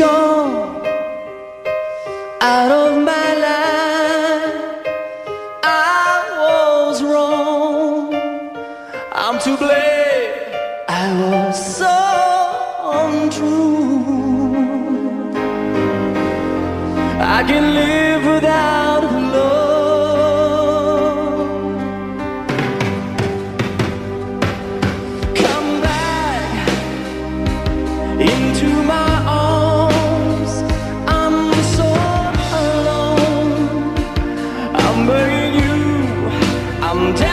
gone out of my life. I was wrong, I'm to blame. I was so untrue. I can live without love. Come back into my arms. I'm so alone. I'm begging you. I'm down.